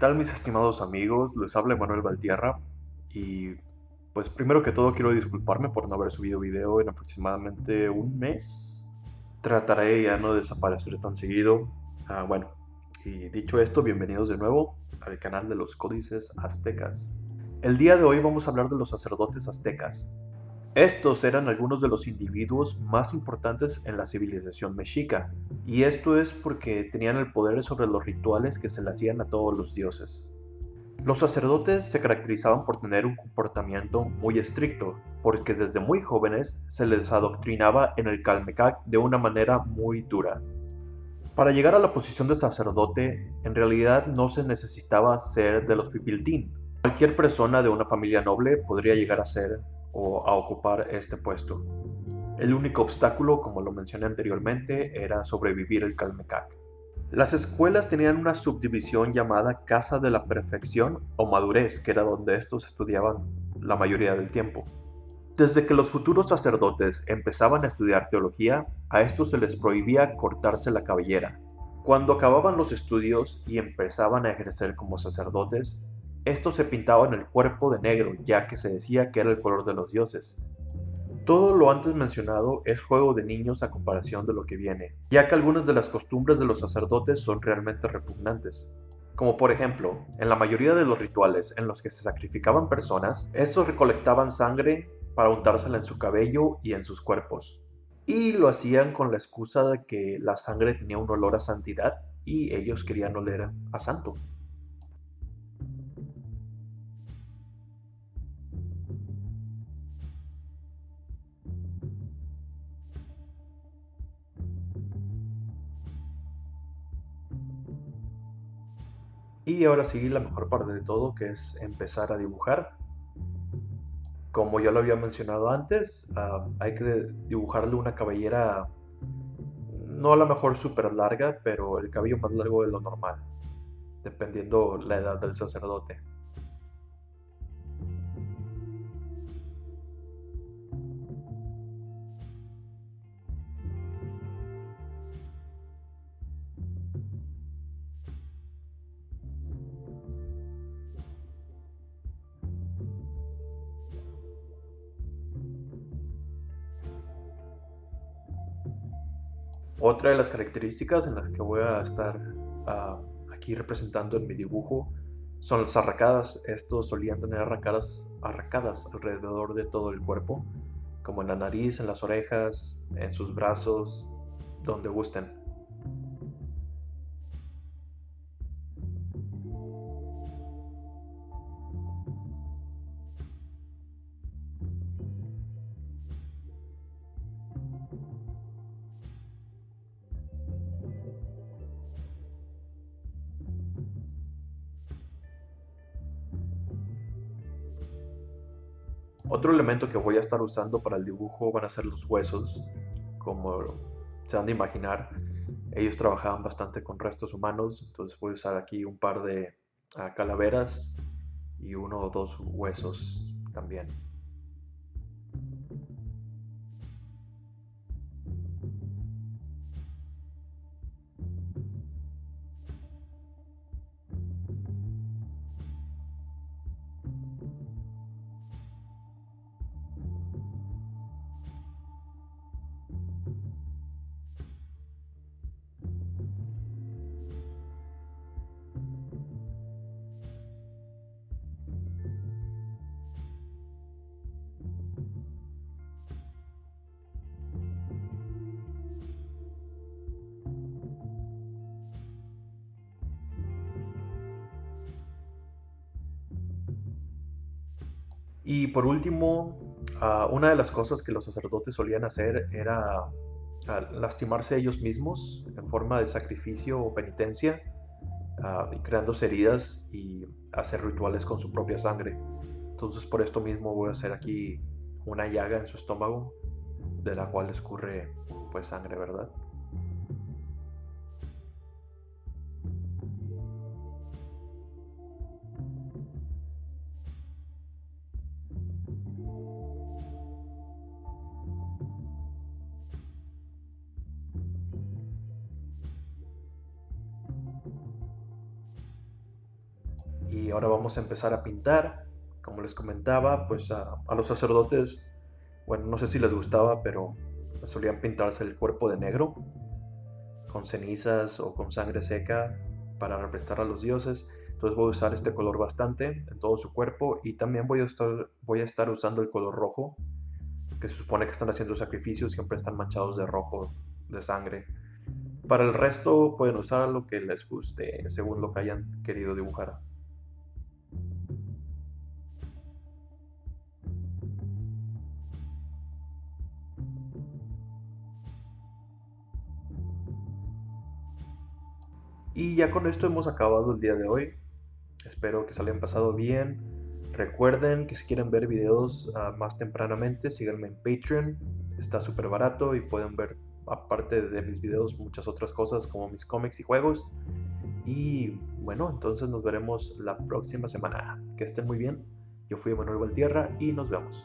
tal mis estimados amigos? Les habla Manuel Valtierra y pues primero que todo quiero disculparme por no haber subido video en aproximadamente un mes. Trataré ya no desaparecer tan seguido. Bueno, y dicho esto, bienvenidos de nuevo al canal de los Códices Aztecas. El día de hoy vamos a hablar de los sacerdotes aztecas. Estos eran algunos de los individuos más importantes en la civilización mexica, y esto es porque tenían el poder sobre los rituales que se le hacían a todos los dioses. Los sacerdotes se caracterizaban por tener un comportamiento muy estricto, porque desde muy jóvenes se les adoctrinaba en el Calmecac de una manera muy dura. Para llegar a la posición de sacerdote, en realidad no se necesitaba ser de los Pipiltín. Cualquier persona de una familia noble podría llegar a ser o a ocupar este puesto. El único obstáculo, como lo mencioné anteriormente, era sobrevivir el Calmecac. Las escuelas tenían una subdivisión llamada Casa de la Perfección o Madurez, que era donde estos estudiaban la mayoría del tiempo. Desde que los futuros sacerdotes empezaban a estudiar teología, a estos se les prohibía cortarse la cabellera. Cuando acababan los estudios y empezaban a ejercer como sacerdotes, estos se pintaban el cuerpo de negro, ya que se decía que era el color de los dioses. Todo lo antes mencionado es juego de niños a comparación de lo que viene, ya que algunas de las costumbres de los sacerdotes son realmente repugnantes. Como por ejemplo, en la mayoría de los rituales en los que se sacrificaban personas, estos recolectaban sangre para untársela en su cabello y en sus cuerpos. Y lo hacían con la excusa de que la sangre tenía un olor a santidad y ellos querían oler a santo. Y ahora sí, la mejor parte de todo, que es empezar a dibujar. Como ya lo había mencionado antes, hay que dibujarle una cabellera, no a lo mejor súper larga, pero el cabello más largo de lo normal, dependiendo la edad del sacerdote. Otra de las características en las que voy a estar ah, aquí representando en mi dibujo son las arracadas. Estos solían tener arracadas alrededor de todo el cuerpo, como en la nariz, en las orejas, en sus brazos, donde gusten. Otro elemento que voy a estar usando para el dibujo van a ser los huesos. Como se han de imaginar, ellos trabajaban bastante con restos humanos, entonces voy a usar aquí un par de calaveras y uno o dos huesos también. Y por último, una de las cosas que los sacerdotes solían hacer era lastimarse ellos mismos en forma de sacrificio o penitencia, y creándose heridas y hacer rituales con su propia sangre. Entonces por esto mismo voy a hacer aquí una llaga en su estómago de la cual escurre pues sangre, ¿verdad? Y ahora vamos a empezar a pintar. Como les comentaba, pues a los sacerdotes, bueno, no sé si les gustaba, pero solían pintarse el cuerpo de negro, con cenizas o con sangre seca para representar a los dioses. Entonces voy a usar este color bastante en todo su cuerpo, y también voy a estar usando el color rojo, que se supone que están haciendo sacrificios, siempre están manchados de rojo, de sangre. Para el resto pueden usar lo que les guste, según lo que hayan querido dibujar. Y ya con esto hemos acabado el día de hoy. Espero que se lo hayan pasado bien. Recuerden que si quieren ver videos más tempranamente, síganme en Patreon. Está súper barato y pueden ver, aparte de mis videos, muchas otras cosas como mis cómics y juegos. Y bueno, entonces nos veremos la próxima semana. Que estén muy bien. Yo fui Manuel Valtierra y nos vemos.